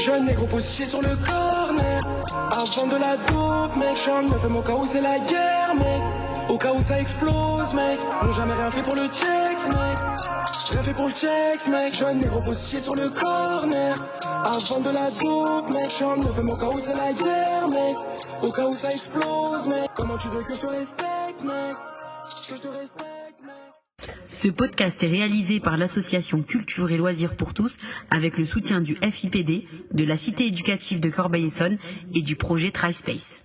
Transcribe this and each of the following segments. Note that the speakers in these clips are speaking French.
Jeune négro positionné sur le corner. Avant de la dope, mec. J'en me fais mon cas où c'est la guerre, mec. Au cas où ça explose, mec. On jamais rien fait pour le checks, mec. Rien fait pour le checks, mec. Jeune négro positionné sur le corner. Avant de la dope, mec. J'en me fais mon cas où c'est la guerre, mec. Au cas où ça explose, mec. Comment tu veux que je te respecte, mec? Que je te respecte, mec. Ce podcast est réalisé par l'association Culture et Loisirs pour tous avec le soutien du FIPD, de la Cité éducative de Corbeil-Essonnes et du projet TriSpace.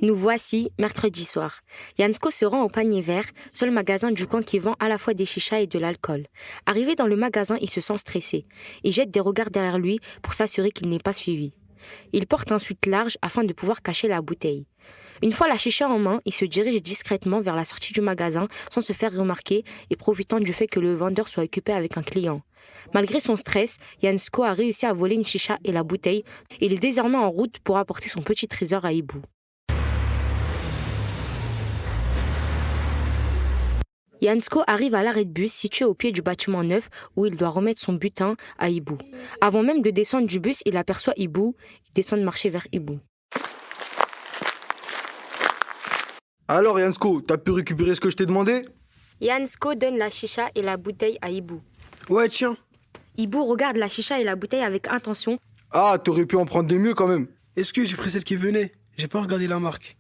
Nous voici mercredi soir. Yansko se rend au Panier Vert, seul magasin du coin qui vend à la fois des chichas et de l'alcool. Arrivé dans le magasin, il se sent stressé. Il jette des regards derrière lui pour s'assurer qu'il n'est pas suivi. Il porte un sweat large afin de pouvoir cacher la bouteille. Une fois la chicha en main, il se dirige discrètement vers la sortie du magasin sans se faire remarquer et profitant du fait que le vendeur soit occupé avec un client. Malgré son stress, Yansko a réussi à voler une chicha et la bouteille. Il est désormais en route pour apporter son petit trésor à Ibou. Yansko arrive à l'arrêt de bus situé au pied du bâtiment neuf où il doit remettre son butin à Ibou. Avant même de descendre du bus, il aperçoit Ibou. Il descend de marcher vers Ibou. Alors Yansko, t'as pu récupérer ce que je t'ai demandé? Yansko donne la chicha et la bouteille à Ibou. Ouais, tiens. Ibou regarde la chicha et la bouteille avec intention. Ah, t'aurais pu en prendre des mieux quand même. Est-ce que j'ai pris celle qui venait? J'ai pas regardé la marque.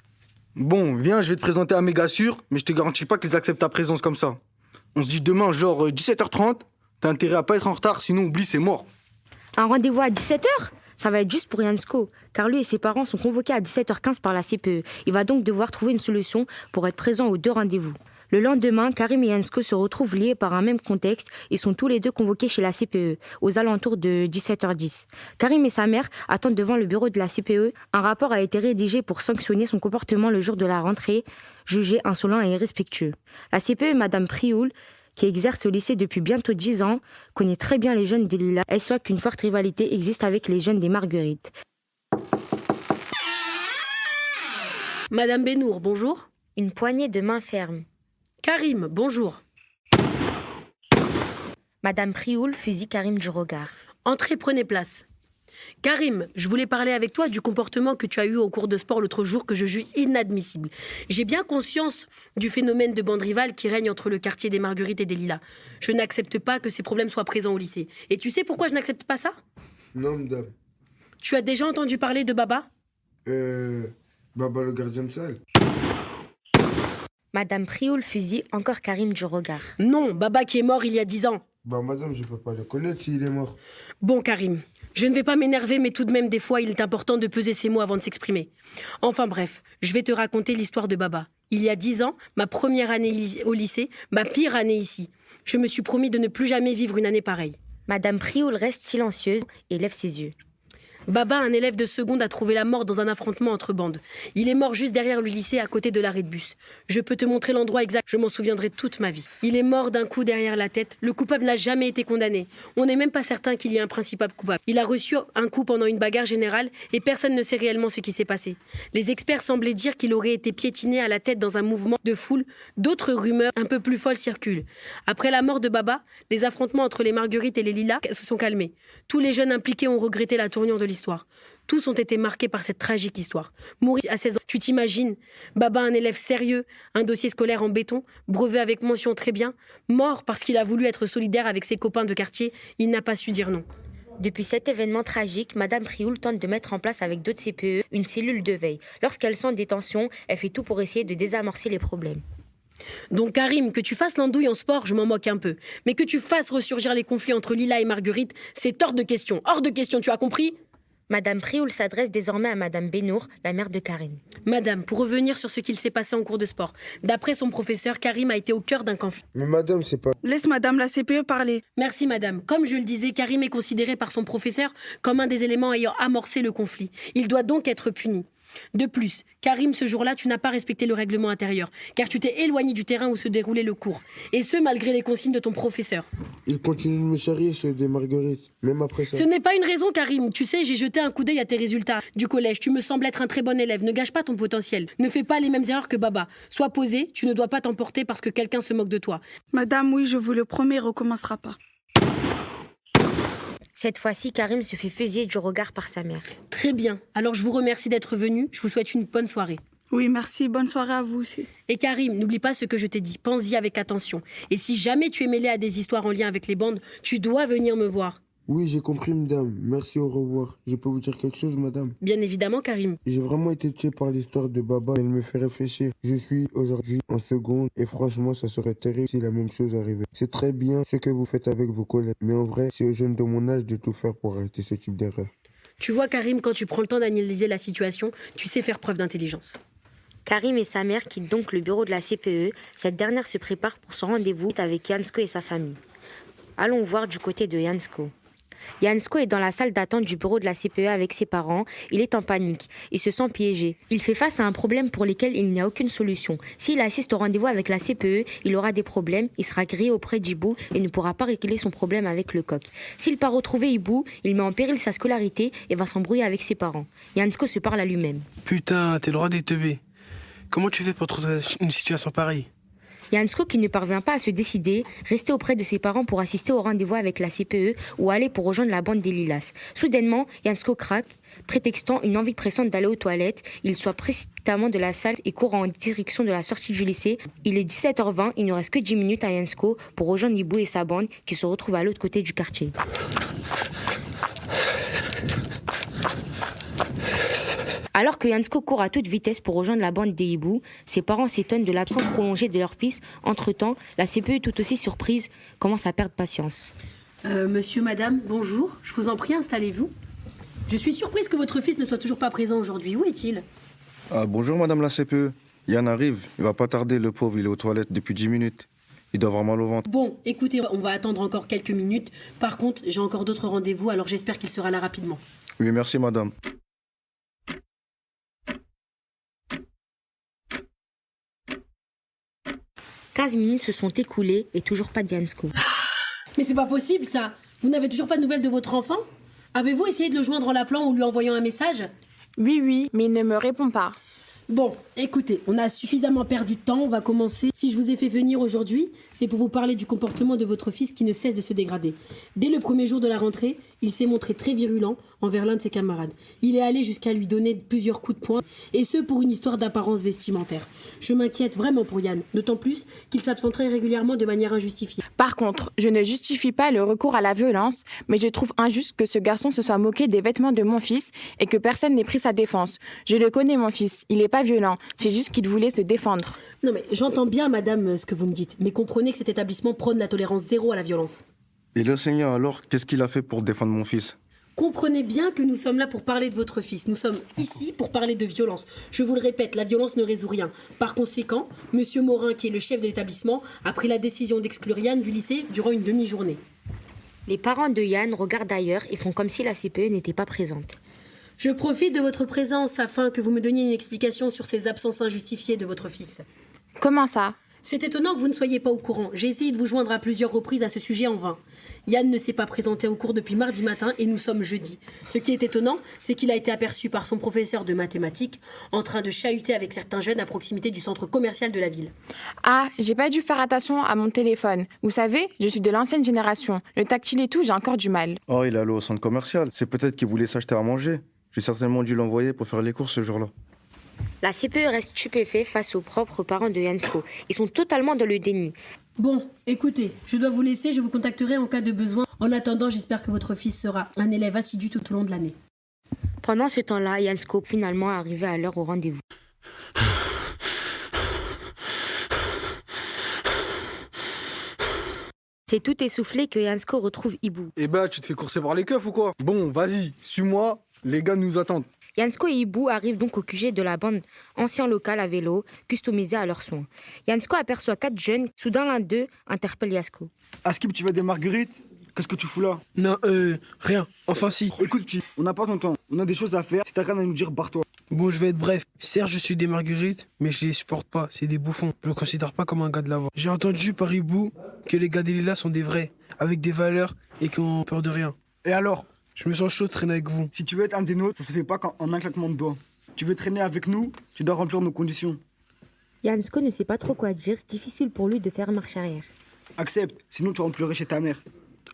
Bon, viens, je vais te présenter à Mégasure, mais je te garantis pas qu'ils acceptent ta présence comme ça. On se dit demain, genre 17h30, t'as intérêt à pas être en retard, sinon oublie, c'est mort. Un rendez-vous à 17h? Ça va être juste pour Yansko, car lui et ses parents sont convoqués à 17h15 par la CPE. Il va donc devoir trouver une solution pour être présent aux deux rendez-vous. Le lendemain, Karim et Yansko se retrouvent liés par un même contexte. Ils sont tous les deux convoqués chez la CPE, aux alentours de 17h10. Karim et sa mère attendent devant le bureau de la CPE. Un rapport a été rédigé pour sanctionner son comportement le jour de la rentrée, jugé insolent et irrespectueux. La CPE, Madame Prioul, qui exerce au lycée depuis bientôt 10 ans, connaît très bien les jeunes de Lila. Elle souhaite qu'une forte rivalité existe avec les jeunes des Marguerites. Madame Benour, bonjour. Une poignée de mains ferme. Karim, bonjour. Madame Prioul fusille Karim du regard. Entrez, prenez place. Karim, je voulais parler avec toi du comportement que tu as eu au cours de sport l'autre jour que je juge inadmissible. J'ai bien conscience du phénomène de bande rivale qui règne entre le quartier des Marguerites et des Lilas. Je n'accepte pas que ces problèmes soient présents au lycée. Et tu sais pourquoi je n'accepte pas ça? Non, madame. Tu as déjà entendu parler de Baba? Baba le gardien de salle. Madame Prioul fusille encore Karim du regard. Non, Baba qui est mort il y a 10 ans. Bah, madame, je peux pas le connaître s'il est mort. Bon, Karim, je ne vais pas m'énerver, mais tout de même, des fois, il est important de peser ses mots avant de s'exprimer. Enfin bref, je vais te raconter l'histoire de Baba. Il y a 10 ans, ma première année au lycée, ma pire année ici. Je me suis promis de ne plus jamais vivre une année pareille. Madame Prioul reste silencieuse et lève ses yeux. Baba, un élève de seconde, a trouvé la mort dans un affrontement entre bandes. Il est mort juste derrière le lycée, à côté de l'arrêt de bus. Je peux te montrer l'endroit exact, je m'en souviendrai toute ma vie. Il est mort d'un coup derrière la tête. Le coupable n'a jamais été condamné. On n'est même pas certain qu'il y ait un principal coupable. Il a reçu un coup pendant une bagarre générale et personne ne sait réellement ce qui s'est passé. Les experts semblaient dire qu'il aurait été piétiné à la tête dans un mouvement de foule. D'autres rumeurs un peu plus folles circulent. Après la mort de Baba, les affrontements entre les Marguerites et les Lilas se sont calmés. Tous les jeunes impliqués ont regretté la tournure de l'histoire. Tous ont été marqués par cette tragique histoire. Mourir à 16 ans, tu t'imagines? Baba, un élève sérieux, un dossier scolaire en béton, brevet avec mention très bien, mort parce qu'il a voulu être solidaire avec ses copains de quartier, il n'a pas su dire non. Depuis cet événement tragique, Madame Prioul tente de mettre en place avec d'autres CPE une cellule de veille. Lorsqu'elle sent des tensions, elle fait tout pour essayer de désamorcer les problèmes. Donc Karim, que tu fasses l'andouille en sport, je m'en moque un peu. Mais que tu fasses ressurgir les conflits entre Lila et Marguerite, c'est hors de question. Hors de question, tu as compris? Madame Prioul s'adresse désormais à Madame Benour, la mère de Karim. Madame, pour revenir sur ce qu'il s'est passé en cours de sport, d'après son professeur, Karim a été au cœur d'un conflit. Mais madame, c'est pas... Laisse madame la CPE parler. Merci madame. Comme je le disais, Karim est considéré par son professeur comme un des éléments ayant amorcé le conflit. Il doit donc être puni. De plus, Karim, ce jour-là, tu n'as pas respecté le règlement intérieur, car tu t'es éloigné du terrain où se déroulait le cours. Et ce, malgré les consignes de ton professeur. Il continue de me charrier, ceux des Marguerites, même après ça. Ce n'est pas une raison, Karim. Tu sais, j'ai jeté un coup d'œil à tes résultats du collège. Tu me sembles être un très bon élève. Ne gâche pas ton potentiel. Ne fais pas les mêmes erreurs que Baba. Sois posé, tu ne dois pas t'emporter parce que quelqu'un se moque de toi. Madame, oui, je vous le promets, il recommencera pas. Cette fois-ci, Karim se fait fusiller du regard par sa mère. Très bien. Alors je vous remercie d'être venu. Je vous souhaite une bonne soirée. Oui, merci. Bonne soirée à vous aussi. Et Karim, n'oublie pas ce que je t'ai dit. Pense-y avec attention. Et si jamais tu es mêlé à des histoires en lien avec les bandes, tu dois venir me voir. Oui, j'ai compris, madame. Merci, au revoir. Je peux vous dire quelque chose, madame? Bien évidemment, Karim. J'ai vraiment été tué par l'histoire de Baba. Elle me fait réfléchir. Je suis aujourd'hui en seconde et franchement, ça serait terrible si la même chose arrivait. C'est très bien ce que vous faites avec vos collègues. Mais en vrai, c'est aux jeunes de mon âge de tout faire pour arrêter ce type d'erreur. Tu vois, Karim, quand tu prends le temps d'analyser la situation, tu sais faire preuve d'intelligence. Karim et sa mère quittent donc le bureau de la CPE. Cette dernière se prépare pour son rendez-vous avec Yansko et sa famille. Allons voir du côté de Yansko. Yansko est dans la salle d'attente du bureau de la CPE avec ses parents. Il est en panique. Il se sent piégé. Il fait face à un problème pour lequel il n'y a aucune solution. S'il assiste au rendez-vous avec la CPE, il aura des problèmes, il sera grillé auprès d'Ibou et ne pourra pas régler son problème avec le coq. S'il part retrouver Ibou, il met en péril sa scolarité et va s'embrouiller avec ses parents. Yansko se parle à lui-même. Putain, t'es le roi des teubés. Comment tu fais pour trouver une situation pareille? Yansko, qui ne parvient pas à se décider, restait auprès de ses parents pour assister au rendez-vous avec la CPE ou aller pour rejoindre la bande des Lilas. Soudainement, Yansko craque, prétextant une envie pressante d'aller aux toilettes. Il sort précipitamment de la salle et court en direction de la sortie du lycée. Il est 17h20, il ne reste que 10 minutes à Yansko pour rejoindre Ibou et sa bande qui se retrouvent à l'autre côté du quartier. Alors que Yansko court à toute vitesse pour rejoindre la bande des hiboux, ses parents s'étonnent de l'absence prolongée de leur fils. Entre-temps, la CPE, tout aussi surprise, commence à perdre patience. Monsieur, madame, bonjour. Je vous en prie, installez-vous. Je suis surprise que votre fils ne soit toujours pas présent aujourd'hui. Où est-il? Ah, bonjour madame la CPE. Yann arrive, il va pas tarder, le pauvre, il est aux toilettes depuis 10 minutes. Il doit avoir mal au ventre. Bon, écoutez, on va attendre encore quelques minutes. Par contre, j'ai encore d'autres rendez-vous, alors j'espère qu'il sera là rapidement. Oui, merci madame. « 15 minutes se sont écoulées et toujours pas de Yansko. Mais c'est pas possible, ça. Vous n'avez toujours pas de nouvelles de votre enfant? Avez-vous essayé de le joindre en l'appelant ou lui envoyant un message? Oui, mais il ne me répond pas. Bon, écoutez, on a suffisamment perdu de temps, on va commencer. Si je vous ai fait venir aujourd'hui, c'est pour vous parler du comportement de votre fils qui ne cesse de se dégrader. Dès le premier jour de la rentrée, il s'est montré très virulent envers l'un de ses camarades. Il est allé jusqu'à lui donner plusieurs coups de poing, et ce pour une histoire d'apparence vestimentaire. Je m'inquiète vraiment pour Yann, d'autant plus qu'il s'absenterait régulièrement de manière injustifiée. Par contre, je ne justifie pas le recours à la violence, mais je trouve injuste que ce garçon se soit moqué des vêtements de mon fils et que personne n'ait pris sa défense. Je le connais, mon fils, il n'est pas violent, c'est juste qu'il voulait se défendre. Non mais j'entends bien, madame, ce que vous me dites, mais comprenez que cet établissement prône la tolérance zéro à la violence. Et l'enseignant alors, qu'est-ce qu'il a fait pour défendre mon fils? Comprenez bien que nous sommes là pour parler de votre fils. Nous sommes ici pour parler de violence. Je vous le répète, la violence ne résout rien. Par conséquent, Monsieur Morin, qui est le chef de l'établissement, a pris la décision d'exclure Yann du lycée durant une demi-journée. Les parents de Yann regardent ailleurs et font comme si la CPE n'était pas présente. Je profite de votre présence afin que vous me donniez une explication sur ces absences injustifiées de votre fils. Comment ça? C'est étonnant que vous ne soyez pas au courant. J'ai essayé de vous joindre à plusieurs reprises à ce sujet en vain. Yann ne s'est pas présenté au cours depuis mardi matin et nous sommes jeudi. Ce qui est étonnant, c'est qu'il a été aperçu par son professeur de mathématiques en train de chahuter avec certains jeunes à proximité du centre commercial de la ville. Ah, j'ai pas dû faire attention à mon téléphone. Vous savez, je suis de l'ancienne génération. Le tactile et tout, j'ai encore du mal. Oh, il est allé au centre commercial. C'est peut-être qu'il voulait s'acheter à manger. J'ai certainement dû l'envoyer pour faire les courses ce jour-là. La CPE reste stupéfait face aux propres parents de Yansko. Ils sont totalement dans le déni. Bon, écoutez, je dois vous laisser, je vous contacterai en cas de besoin. En attendant, j'espère que votre fils sera un élève assidu tout au long de l'année. Pendant ce temps-là, Yansko finalement arrivé à l'heure au rendez-vous. C'est tout essoufflé que Yansko retrouve Ibou. Eh ben, tu te fais courser par les keufs ou quoi? Bon, vas-y, suis-moi, les gars nous attendent. Yansko et Ibou arrivent donc au QG de la bande, ancien local à vélo, customisé à leurs soins. Yansko aperçoit 4 jeunes, soudain l'un d'eux interpelle Yansko. Askip, tu veux des marguerites? Qu'est-ce que tu fous là? Non, rien. Enfin si. Écoute, petit, on n'a pas ton temps. On a des choses à faire. Si t'as rien à nous dire, barre-toi. Bon, je vais être bref. Certes, je suis des marguerites, mais je les supporte pas. C'est des bouffons. Je le considère pas comme un gars de la voie. J'ai entendu par Ibou que les gars des Lilas sont des vrais, avec des valeurs et qui ont peur de rien. Et alors? Je me sens chaud de traîner avec vous. Si tu veux être un des nôtres, ça se fait pas en un claquement de doigts. Tu veux traîner avec nous, tu dois remplir nos conditions. Yansko ne sait pas trop quoi dire, difficile pour lui de faire marche arrière. Accepte, sinon tu remplerais chez ta mère.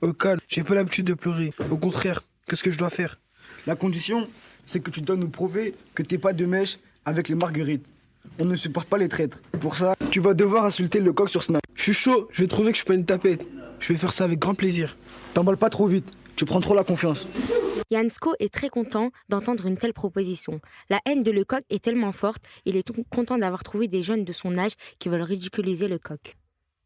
Au calme, j'ai pas l'habitude de pleurer. Au contraire, qu'est-ce que je dois faire? La condition, c'est que tu dois nous prouver que t'es pas de mèche avec les marguerites. On ne supporte pas les traîtres. Pour ça, tu vas devoir insulter le coq sur Snap. Je suis chaud, je vais trouver que je suis pas une tapette. Je vais faire ça avec grand plaisir. T'emballes pas trop vite, tu prends trop la confiance. Jansko est très content d'entendre une telle proposition. La haine de Lecoq est tellement forte, il est content d'avoir trouvé des jeunes de son âge qui veulent ridiculiser Lecoq.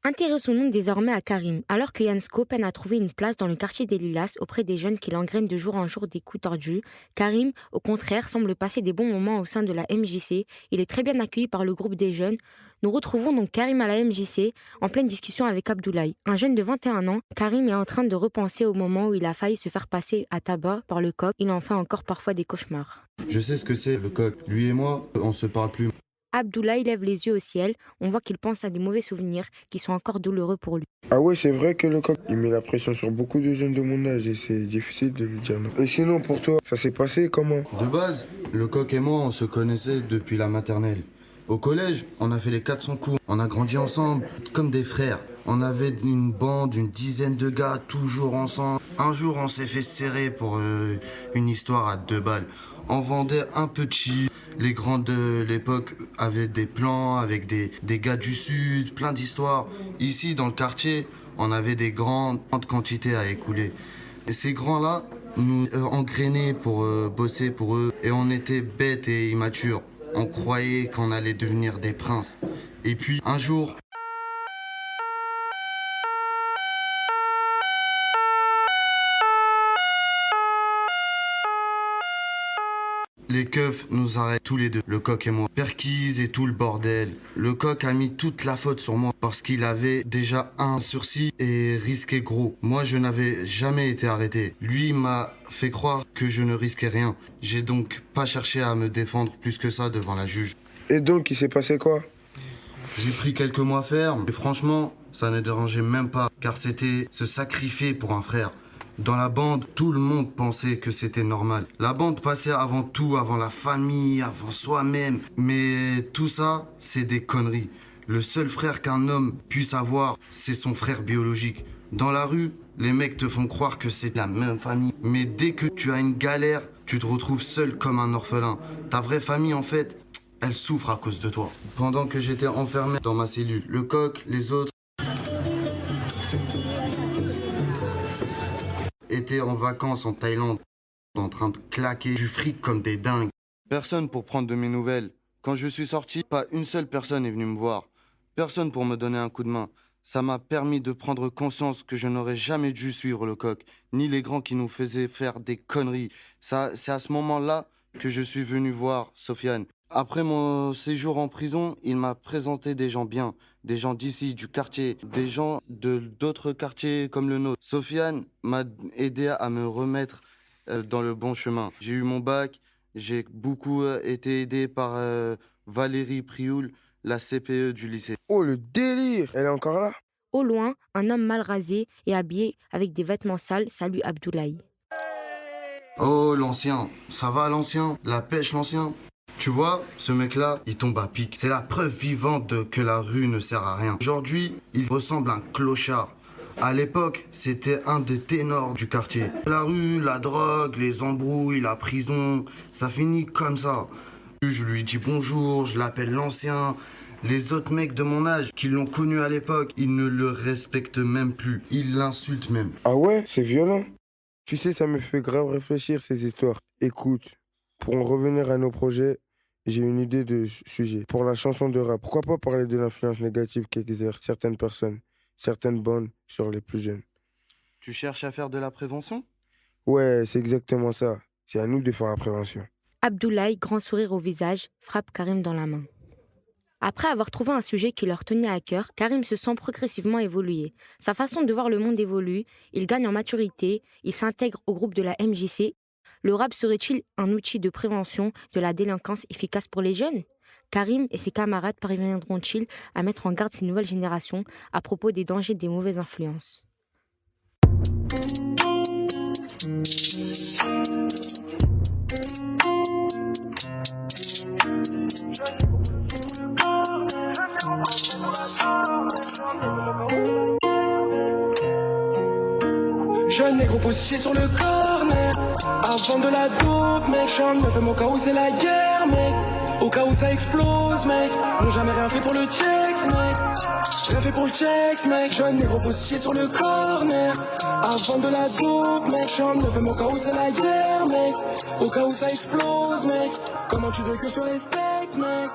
Intéressons-nous désormais à Karim. Alors que Jansko peine à trouver une place dans le quartier des Lilas auprès des jeunes qui l'engrainent de jour en jour des coups tordus, Karim, au contraire, semble passer des bons moments au sein de la MJC. Il est très bien accueilli par le groupe des jeunes. Nous retrouvons donc Karim à la MJC, en pleine discussion avec Abdoulaye. Un jeune de 21 ans, Karim est en train de repenser au moment où il a failli se faire passer à tabac par Lecoq. Il en fait encore parfois des cauchemars. Je sais ce que c'est, Lecoq. Lui et moi, on se parle plus. Abdoulaye lève les yeux au ciel. On voit qu'il pense à des mauvais souvenirs qui sont encore douloureux pour lui. Ah ouais, c'est vrai que le coq, il met la pression sur beaucoup de jeunes de mon âge et c'est difficile de lui dire non. Et sinon, pour toi, ça s'est passé comment? De base, Lecoq et moi, on se connaissait depuis la maternelle. Au collège, on a fait les 400 coups. On a grandi ensemble, comme des frères. On avait une bande, une dizaine de gars, toujours ensemble. Un jour, on s'est fait serrer pour une histoire à 2 balles. On vendait un peu de shit. Les grands de l'époque avaient des plans avec des gars du sud, plein d'histoires. Ici, dans le quartier, on avait des grandes quantités à écouler. Et ces grands-là nous engrainaient pour bosser pour eux. Et on était bêtes et immatures. On croyait qu'on allait devenir des princes. Et puis, un jour... Les keufs nous arrêtent tous les deux, le coq et moi. Perquise et tout le bordel. Le coq a mis toute la faute sur moi parce qu'il avait déjà un sursis et risquait gros. Moi, je n'avais jamais été arrêté. Lui m'a fait croire que je ne risquais rien. J'ai donc pas cherché à me défendre plus que ça devant la juge. Et donc, il s'est passé quoi? J'ai pris quelques mois ferme et franchement, ça ne dérangeait même pas car c'était se sacrifier pour un frère. Dans la bande, tout le monde pensait que c'était normal. La bande passait avant tout, avant la famille, avant soi-même. Mais tout ça, c'est des conneries. Le seul frère qu'un homme puisse avoir, c'est son frère biologique. Dans la rue, les mecs te font croire que c'est la même famille. Mais dès que tu as une galère, tu te retrouves seul comme un orphelin. Ta vraie famille, en fait, elle souffre à cause de toi. Pendant que j'étais enfermé dans ma cellule, le coq, les autres, étaient en vacances en Thaïlande, en train de claquer du fric comme des dingues. Personne pour prendre de mes nouvelles. Quand je suis sorti, pas une seule personne est venue me voir. Personne pour me donner un coup de main. Ça m'a permis de prendre conscience que je n'aurais jamais dû suivre le coq, ni les grands qui nous faisaient faire des conneries. C'est à ce moment-là que je suis venu voir Sofiane. Après mon séjour en prison, il m'a présenté des gens bien, des gens d'ici, du quartier, des gens d'autres quartiers comme le nôtre. Sofiane m'a aidé à me remettre dans le bon chemin. J'ai eu mon bac, j'ai beaucoup été aidé par Valérie Prioul, la CPE du lycée. Oh, le délire! Elle est encore là? Au loin, un homme mal rasé et habillé avec des vêtements sales salue Abdoulaye. Oh, l'ancien, ça va l'ancien? La pêche l'ancien? Tu vois, ce mec-là, il tombe à pic. C'est la preuve vivante que la rue ne sert à rien. Aujourd'hui, il ressemble à un clochard. À l'époque, c'était un des ténors du quartier. La rue, la drogue, les embrouilles, la prison, ça finit comme ça. Je lui dis bonjour, je l'appelle l'ancien. Les autres mecs de mon âge qui l'ont connu à l'époque, ils ne le respectent même plus. Ils l'insultent même. Ah ouais, c'est violent. Tu sais, ça me fait grave réfléchir ces histoires. Écoute, pour en revenir à nos projets, j'ai une idée de sujet. Pour la chanson de rap, pourquoi pas parler de l'influence négative qu'exercent certaines personnes, certaines bandes sur les plus jeunes? Tu cherches à faire de la prévention? Ouais, c'est exactement ça. C'est à nous de faire la prévention. Abdoulaye, grand sourire au visage, frappe Karim dans la main. Après avoir trouvé un sujet qui leur tenait à cœur, Karim se sent progressivement évoluer. Sa façon de voir le monde évolue, il gagne en maturité, il s'intègre au groupe de la MJC. Le rap serait-il un outil de prévention de la délinquance efficace pour les jeunes? Karim et ses camarades parviendront-ils à mettre en garde ces nouvelles générations à propos des dangers des mauvaises influences? Jeune négro positionné sur le corner. Avant de la dope, mec. J'en me fais mon cas où c'est la guerre, mec. Au cas où ça explose, mec. N'ont jamais rien fait pour le checks, mec. Rien fait pour le checks, mec. Jeune négro positionné sur le corner. Avant de la dope, mec. J'en me fais mon cas où c'est la guerre, mec. Au cas où ça explose, mec. Comment tu veux que je te respecte, mec?